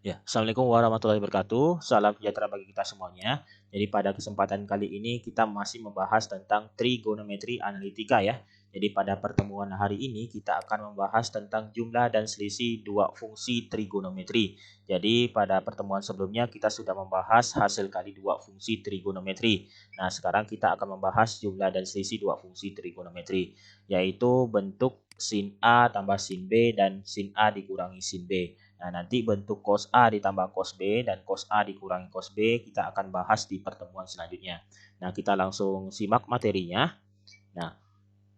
Ya, Assalamualaikum warahmatullahi wabarakatuh. Salam sejahtera bagi kita semuanya. Jadi pada kesempatan kali ini kita masih membahas tentang trigonometri analitika ya. Jadi pada pertemuan hari ini kita akan membahas tentang jumlah dan selisih dua fungsi trigonometri. Jadi pada pertemuan sebelumnya kita sudah membahas hasil kali dua fungsi trigonometri. Nah, sekarang kita akan membahas jumlah dan selisih dua fungsi trigonometri, yaitu bentuk sin A tambah sin B dan sin A dikurangi sin B. Nah, nanti bentuk cos A ditambah cos B dan cos A dikurangi cos B kita akan bahas di pertemuan selanjutnya. Nah, kita langsung simak materinya. Nah,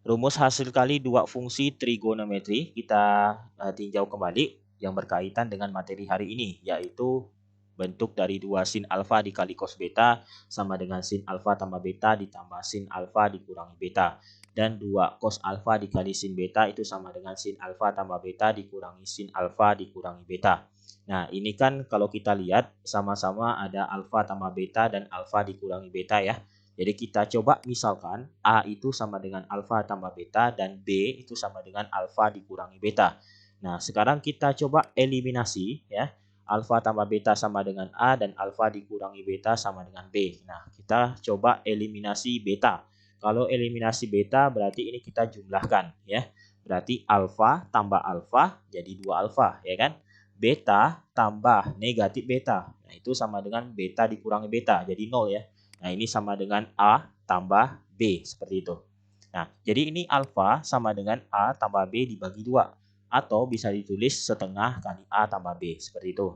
rumus hasil kali dua fungsi trigonometri kita tinjau kembali yang berkaitan dengan materi hari ini, yaitu bentuk dari 2 sin alfa dikali cos beta sama dengan sin alfa tambah beta ditambah sin alfa dikurangi beta. Dan 2 cos alfa dikali sin beta itu sama dengan sin alfa tambah beta dikurangi sin alfa dikurangi beta. Nah, ini kan kalau kita lihat sama-sama ada alfa tambah beta dan alfa dikurangi beta ya. Jadi kita coba misalkan A itu sama dengan alfa tambah beta dan B itu sama dengan alfa dikurangi beta. Nah, sekarang kita coba eliminasi ya. Alfa tambah beta sama dengan A dan alfa dikurangi beta sama dengan B. Nah, kita coba eliminasi beta. Kalau eliminasi beta berarti ini kita jumlahkan ya. Berarti alfa tambah alfa jadi 2 alfa ya kan. Beta tambah negatif beta. Nah, itu sama dengan beta dikurangi beta jadi 0 ya. Nah, ini sama dengan A tambah B, seperti itu. Nah, jadi ini alfa sama dengan A tambah B dibagi 2. Atau bisa ditulis setengah kali A tambah B, seperti itu.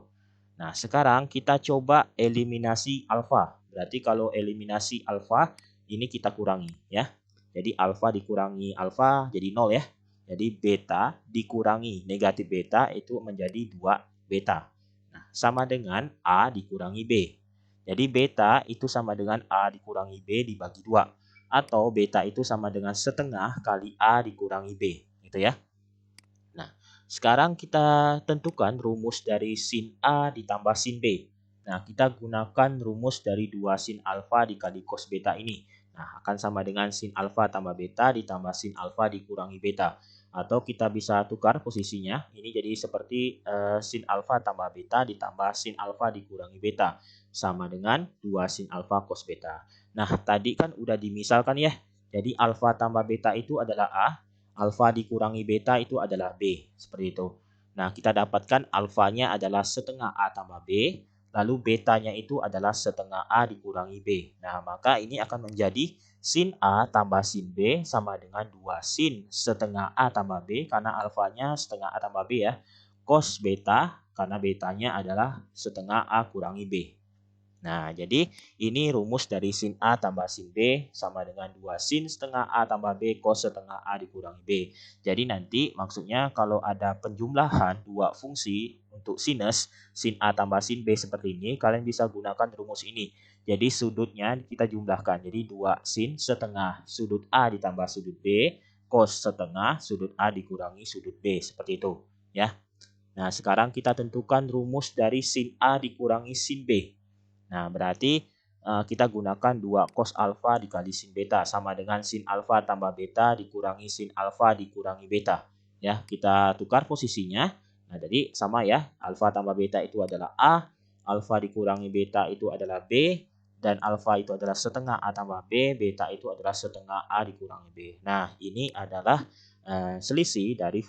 Nah, sekarang kita coba eliminasi alfa. Berarti kalau eliminasi alfa, ini kita kurangi ya. Jadi alfa dikurangi alfa jadi 0 ya. Jadi beta dikurangi negatif beta itu menjadi 2 beta. Nah, sama dengan A dikurangi B. Jadi beta itu sama dengan A dikurangi B dibagi 2. Atau beta itu sama dengan setengah kali A dikurangi B. Gitu ya. Nah, sekarang kita tentukan rumus dari sin A ditambah sin B. Nah, kita gunakan rumus dari 2 sin alfa dikali cos beta ini. Nah, akan sama dengan sin alfa tambah beta ditambah sin alfa dikurangi beta. Atau kita bisa tukar posisinya. Ini jadi seperti sin alfa tambah beta ditambah sin alfa dikurangi beta. Sama dengan 2 sin alfa cos beta. Nah, tadi kan udah dimisalkan ya. Jadi alfa tambah beta itu adalah A. Alfa dikurangi beta itu adalah B. Seperti itu. Nah, kita dapatkan alfanya adalah setengah A tambah B. Lalu betanya itu adalah setengah A dikurangi B. Nah, maka ini akan menjadi sin A tambah sin B sama dengan 2 sin setengah A tambah B. Karena alfanya setengah A tambah B ya. Cos beta karena betanya adalah setengah A kurangi B. Nah, jadi ini rumus dari sin A tambah sin B sama dengan 2 sin setengah A tambah B cos setengah A dikurangi B. Jadi nanti maksudnya kalau ada penjumlahan dua fungsi untuk sinus sin A tambah sin B seperti ini, kalian bisa gunakan rumus ini. Jadi sudutnya kita jumlahkan. Jadi 2 sin setengah sudut A ditambah sudut B cos setengah sudut A dikurangi sudut B. Seperti itu. Ya. Nah, sekarang kita tentukan rumus dari sin A dikurangi sin B. Nah, berarti kita gunakan 2 cos alfa dikali sin beta sama dengan sin alfa tambah beta dikurangi sin alfa dikurangi beta. Ya, kita tukar posisinya. Nah, jadi sama ya. Alfa tambah beta itu adalah A, alfa dikurangi beta itu adalah B, dan alfa itu adalah setengah A tambah B, beta itu adalah setengah A dikurangi B. Nah, ini adalah selisih dari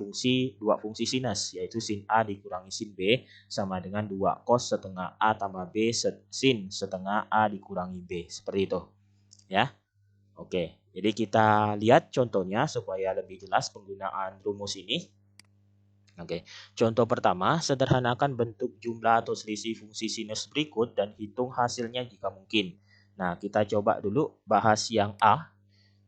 dua fungsi sinus, yaitu sin A dikurangi sin B sama dengan 2 cos setengah A tambah B sin setengah A dikurangi B. Seperti itu. Ya. Oke. Jadi kita lihat contohnya supaya lebih jelas penggunaan rumus ini. Oke. Contoh pertama, sederhanakan bentuk jumlah atau selisih fungsi sinus berikut dan hitung hasilnya jika mungkin. Nah, kita coba dulu bahas yang A.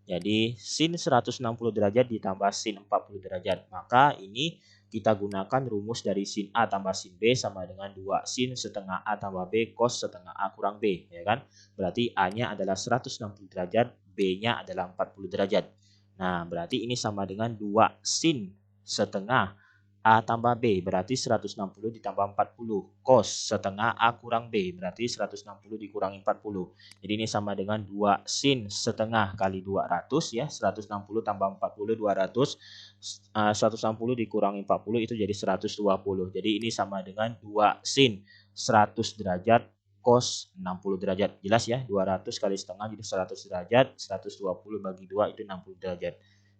Jadi sin 160 derajat ditambah sin 40 derajat. Maka ini kita gunakan rumus dari sin A tambah sin B sama dengan 2 sin setengah A tambah B cos setengah A kurang B. Ya kan? Berarti A-nya adalah 160 derajat, B-nya adalah 40 derajat. Nah, berarti ini sama dengan 2 sin setengah A tambah B berarti 160 ditambah 40 cos setengah A kurang B berarti 160 dikurangi 40. Jadi ini sama dengan 2 sin setengah kali 200 ya. 160 tambah 40 200 160 dikurangi 40 itu jadi 120. Jadi ini sama dengan 2 sin 100 derajat cos 60 derajat. Jelas ya, 200 kali setengah jadi 100 derajat, 120 bagi 2 itu 60 derajat.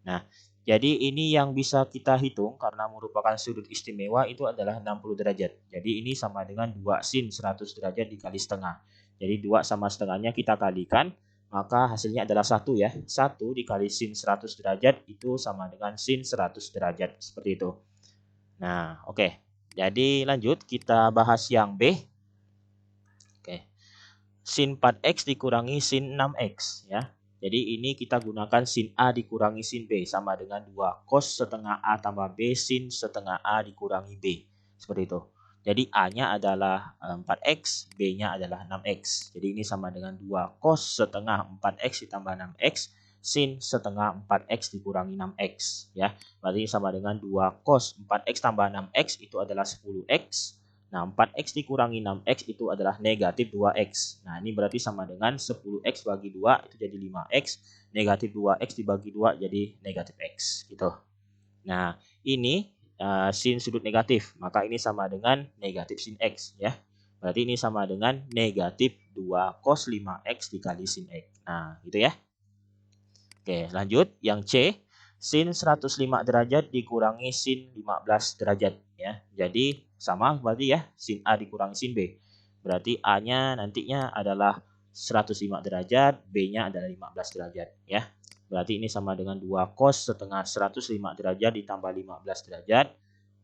Nah, jadi ini yang bisa kita hitung karena merupakan sudut istimewa itu adalah 60 derajat. Jadi ini sama dengan 2 sin 100 derajat dikali setengah. Jadi 2 sama setengahnya kita kalikan, maka hasilnya adalah 1 ya. 1 dikali sin 100 derajat itu sama dengan sin 100 derajat. Seperti itu. Nah, oke. Jadi lanjut kita bahas yang B. Oke. Sin 4x dikurangi sin 6x ya. Jadi ini kita gunakan sin A dikurangi sin B sama dengan 2 cos setengah A tambah B sin setengah A dikurangi B. Seperti itu. Jadi A-nya adalah 4x, B-nya adalah 6x. Jadi ini sama dengan 2 cos setengah 4x ditambah 6x sin setengah 4x dikurangi 6x ya. Berarti sama dengan 2 cos 4x tambah 6x itu adalah 10x. Nah, 4x dikurangi 6x itu adalah negatif 2x. Nah, ini berarti sama dengan 10x bagi 2 itu jadi 5x. Negatif 2x dibagi 2 jadi negatif x. Gitu. Nah, ini sin sudut negatif. Maka ini sama dengan negatif sin x. Ya. Berarti ini sama dengan negatif 2 cos 5x dikali sin x. Nah, gitu ya. Oke, lanjut. Yang C. Sin 105 derajat dikurangi sin 15 derajat. Ya, jadi sama berarti ya, sin A dikurangi sin B. Berarti A-nya nantinya adalah 105 derajat, B-nya adalah 15 derajat ya. Berarti ini sama dengan 2 cos setengah 105 derajat ditambah 15 derajat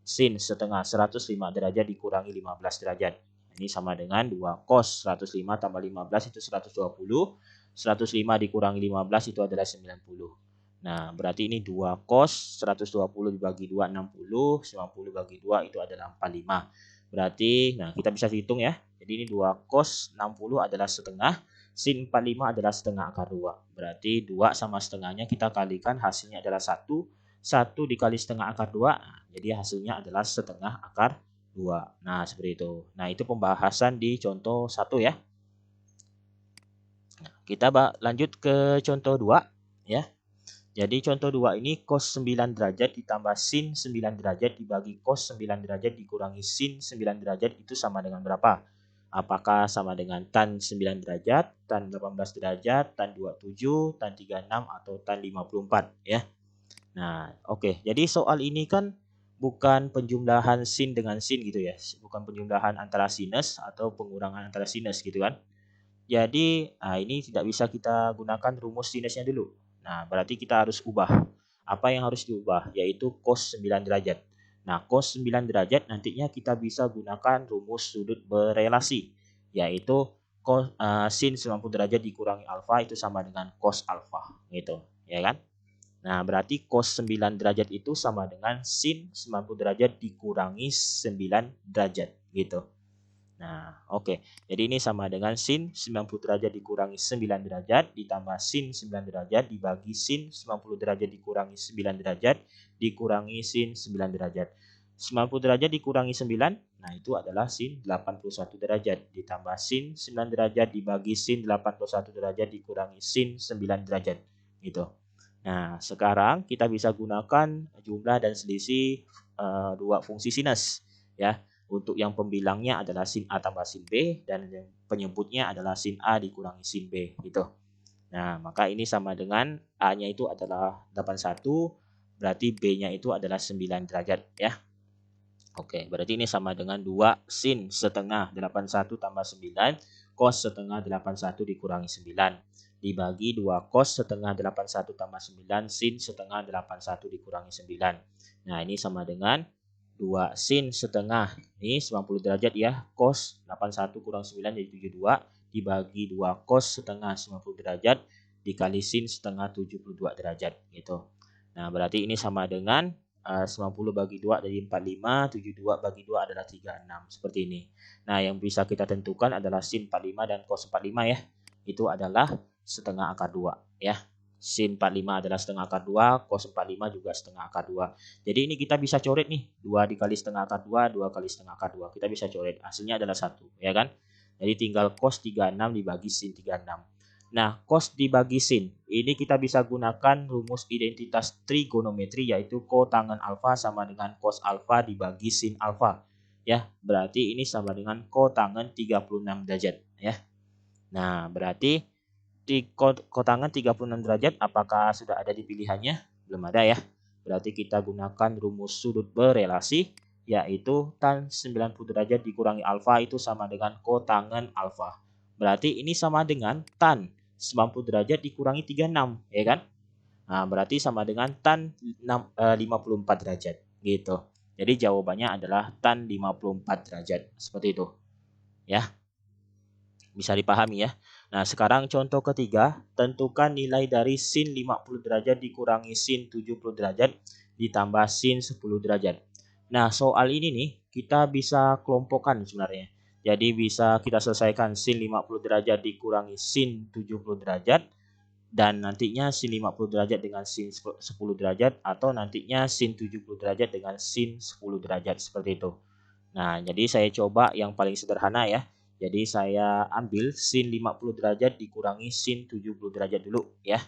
sin setengah 105 derajat dikurangi 15 derajat. Ini sama dengan 2 cos 105 tambah 15 itu 120. 105 dikurangi 15 itu adalah 90. Nah, berarti ini 2 cos 120 dibagi 2 60, 90 bagi 2 itu adalah 45. Berarti nah kita bisa hitung ya. Jadi ini 2 cos 60 adalah setengah, sin 45 adalah setengah akar 2. Berarti 2 sama setengahnya kita kalikan hasilnya adalah 1. 1 dikali setengah akar 2. Nah, jadi hasilnya adalah setengah akar 2. Nah, seperti itu. Nah, itu pembahasan di contoh 1 ya. Nah, kita lanjut ke contoh 2 ya. Jadi contoh 2 ini cos 9 derajat ditambah sin 9 derajat dibagi cos 9 derajat dikurangi sin 9 derajat itu sama dengan berapa? Apakah sama dengan tan 9 derajat, tan 18 derajat, tan 27, tan 36, atau tan 54 ya. Nah, oke. Jadi soal ini kan bukan penjumlahan sin dengan sin gitu ya. Bukan penjumlahan antara sinus atau pengurangan antara sinus gitu kan. Jadi, ini tidak bisa kita gunakan rumus sinusnya dulu. Nah, berarti kita harus ubah. Apa yang harus diubah? Yaitu cos 9 derajat. Nah, cos 9 derajat nantinya kita bisa gunakan rumus sudut berelasi. Yaitu sin 90 derajat dikurangi alfa itu sama dengan cos alfa. Gitu, ya kan? Nah, berarti cos 9 derajat itu sama dengan sin 90 derajat dikurangi 9 derajat. Gitu. Nah, oke. Jadi ini sama dengan sin 90 derajat dikurangi 9 derajat ditambah sin 9 derajat dibagi sin 90 derajat dikurangi 9 derajat dikurangi sin 9 derajat. 90 derajat dikurangi 9, nah itu adalah sin 81 derajat ditambah sin 9 derajat dibagi sin 81 derajat dikurangi sin 9 derajat. Gitu. Nah, sekarang kita bisa gunakan jumlah dan selisih dua fungsi sinus ya. Untuk yang pembilangnya adalah sin A tambah sin B dan yang penyebutnya adalah sin A dikurangi sin B gitu. Nah, maka ini sama dengan A-nya itu adalah 81, berarti B-nya itu adalah 9 derajat ya. Oke, berarti ini sama dengan 2 sin setengah 81 tambah 9 cos setengah 81 dikurangi 9 dibagi 2 cos setengah 81 tambah 9 sin setengah 81 dikurangi 9. Nah, ini sama dengan 2 sin setengah, ini 90 derajat ya, cos 81 kurang 9 jadi 72, dibagi 2 cos setengah 90 derajat, dikali sin setengah 72 derajat, gitu. Nah, berarti ini sama dengan 90 bagi 2 dari 45, 72 bagi 2 adalah 36, seperti ini. Nah, yang bisa kita tentukan adalah sin 45 dan cos 45 ya, itu adalah setengah akar 2 ya. Sin 45 adalah setengah akar 2, cos 45 juga setengah akar 2. Jadi ini kita bisa coret nih, 2 dikali setengah akar 2, 2 kali setengah akar 2. Kita bisa coret, hasilnya adalah 1, ya kan? Jadi tinggal cos 36 dibagi sin 36. Nah, cos dibagi sin. Ini kita bisa gunakan rumus identitas trigonometri yaitu kotangen alfa sama dengan cos alfa dibagi sin alfa. Ya, berarti ini sama dengan kotangen 36 derajat ya. Nah, berarti di kotangen 36 derajat apakah sudah ada di pilihannya? Belum ada ya. Berarti kita gunakan rumus sudut berelasi yaitu tan 90 derajat dikurangi alfa itu sama dengan kotangen alfa. Berarti ini sama dengan tan 90 derajat dikurangi 36, ya kan? Nah, berarti sama dengan tan 54 derajat gitu. Jadi jawabannya adalah tan 54 derajat. Seperti itu. Ya. Bisa dipahami ya. Nah, sekarang contoh ketiga, tentukan nilai dari sin 50 derajat dikurangi sin 70 derajat ditambah sin 10 derajat. Nah, soal ini nih kita bisa kelompokkan sebenarnya. Jadi bisa kita selesaikan sin 50 derajat dikurangi sin 70 derajat dan nantinya sin 50 derajat dengan sin 10 derajat atau nantinya sin 70 derajat dengan sin 10 derajat seperti itu. Nah, jadi saya coba yang paling sederhana ya. Jadi saya ambil sin 50 derajat dikurangi sin 70 derajat dulu ya.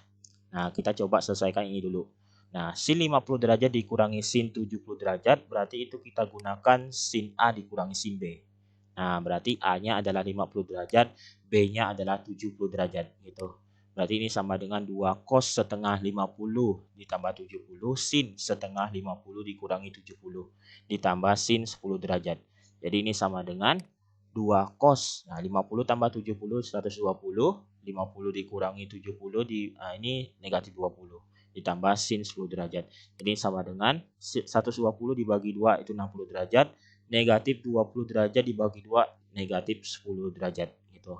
Nah, kita coba selesaikan ini dulu. Nah, sin 50 derajat dikurangi sin 70 derajat berarti itu kita gunakan sin A dikurangi sin B. Nah, berarti A-nya adalah 50 derajat, B-nya adalah 70 derajat gitu. Berarti ini sama dengan 2 cos setengah 50 ditambah 70 sin setengah 50 dikurangi 70 ditambah sin 10 derajat. Jadi ini sama dengan 2 cos. Nah, 50 tambah 70 120, 50 dikurangi 70 ini negatif 20 ditambah sin 10 derajat. Jadi sama dengan 120 dibagi 2 itu 60 derajat, negatif 20 derajat dibagi 2 negatif 10 derajat gitu.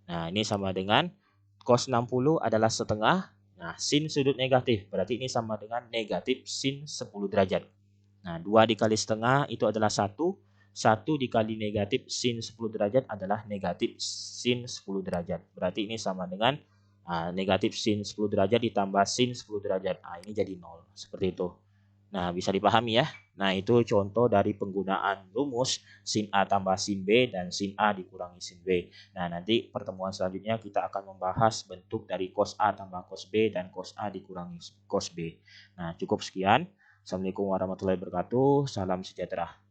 Nah, ini sama dengan cos 60 adalah setengah. Nah, sin sudut negatif berarti ini sama dengan negatif sin 10 derajat. Nah, 2 dikali setengah itu adalah 1. 1 dikali negatif sin 10 derajat adalah negatif sin 10 derajat. Berarti ini sama dengan negatif sin 10 derajat ditambah sin 10 derajat. Nah, ini jadi 0. Seperti itu. Nah, bisa dipahami ya. Nah, itu contoh dari penggunaan rumus sin A tambah sin B dan sin A dikurangi sin B. Nah, nanti pertemuan selanjutnya kita akan membahas bentuk dari cos A tambah cos B dan cos A dikurangi cos B. Nah, cukup sekian. Assalamualaikum warahmatullahi wabarakatuh. Salam sejahtera.